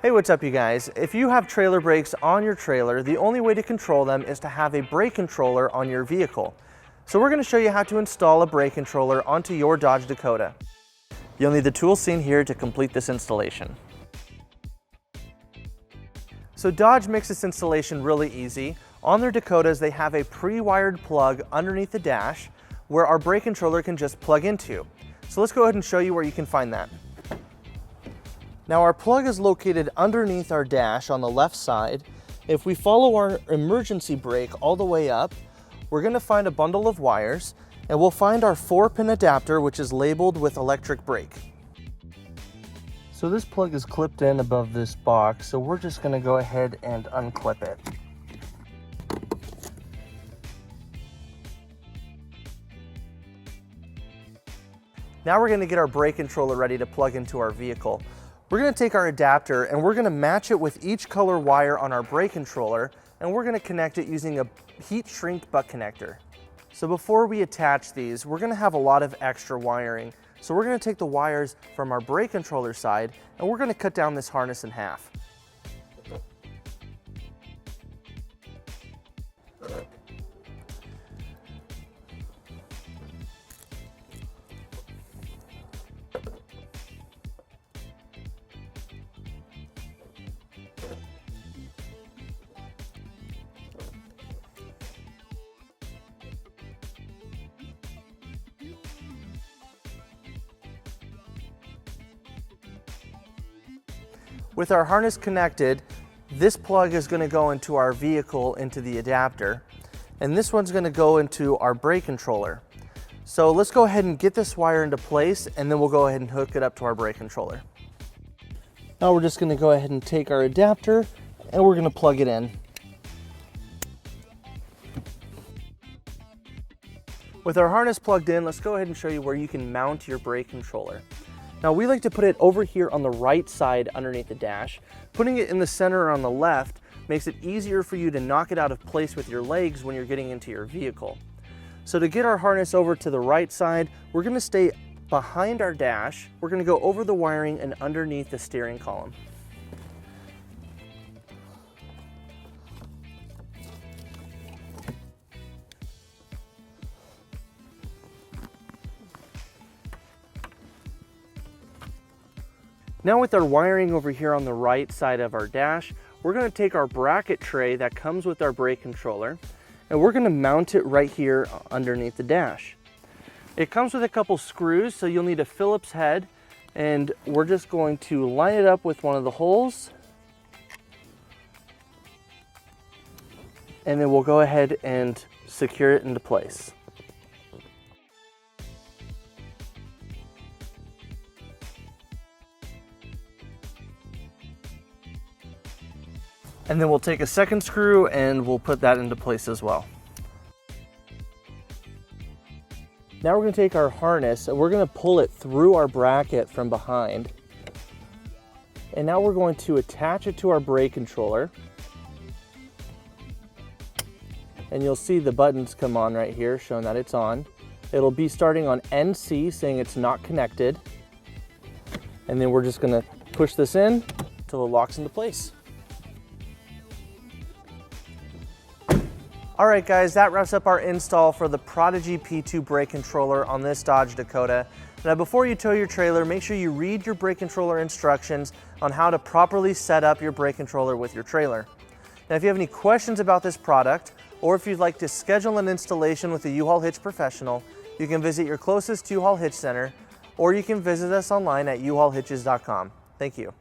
Hey, what's up you guys? If you have trailer brakes on your trailer, the only way to control them is to have a brake controller on your vehicle. So we're going to show you how to install a brake controller onto your Dodge Dakota. You'll need the tools seen here to complete this installation. So Dodge makes this installation really easy. On their Dakotas, they have a pre-wired plug underneath the dash where our brake controller can just plug into. So let's go ahead and show you where you can find that. Now our plug is located underneath our dash on the left side. If we follow our emergency brake all the way up, we're going to find a bundle of wires and we'll find our 4-pin adapter, which is labeled with electric brake. So this plug is clipped in above this box, so we're just going to go ahead and unclip it. Now we're going to get our brake controller ready to plug into our vehicle. We're going to take our adapter and we're going to match it with each color wire on our brake controller, and we're going to connect it using a heat shrink butt connector. So before we attach these, we're going to have a lot of extra wiring. So we're going to take the wires from our brake controller side and we're going to cut down this harness in half. With our harness connected, this plug is going to go into our vehicle, into the adapter, and this one's going to go into our brake controller. So let's go ahead and get this wire into place, and then we'll go ahead and hook it up to our brake controller. Now we're just going to go ahead and take our adapter and we're going to plug it in. With our harness plugged in, let's go ahead and show you where you can mount your brake controller. Now we like to put it over here on the right side underneath the dash. Putting it in the center or on the left makes it easier for you to knock it out of place with your legs when you're getting into your vehicle. So to get our harness over to the right side, we're going to stay behind our dash. We're going to go over the wiring and underneath the steering column. Now with our wiring over here on the right side of our dash, we're going to take our bracket tray that comes with our brake controller and we're going to mount it right here underneath the dash. It comes with a couple screws, so you'll need a Phillips head, and we're just going to line it up with one of the holes, and then we'll go ahead and secure it into place. And then we'll take a second screw and we'll put that into place as well. Now we're going to take our harness and we're going to pull it through our bracket from behind. And now we're going to attach it to our brake controller. And you'll see the buttons come on right here showing that it's on. It'll be starting on NC saying it's not connected. And then we're just going to push this in until it locks into place. Alright guys, that wraps up our install for the Prodigy P2 Brake Controller on this Dodge Dakota. Now before you tow your trailer, make sure you read your brake controller instructions on how to properly set up your brake controller with your trailer. Now if you have any questions about this product, or if you'd like to schedule an installation with a U-Haul Hitch professional, you can visit your closest U-Haul Hitch center, or you can visit us online at uhaulhitches.com. Thank you.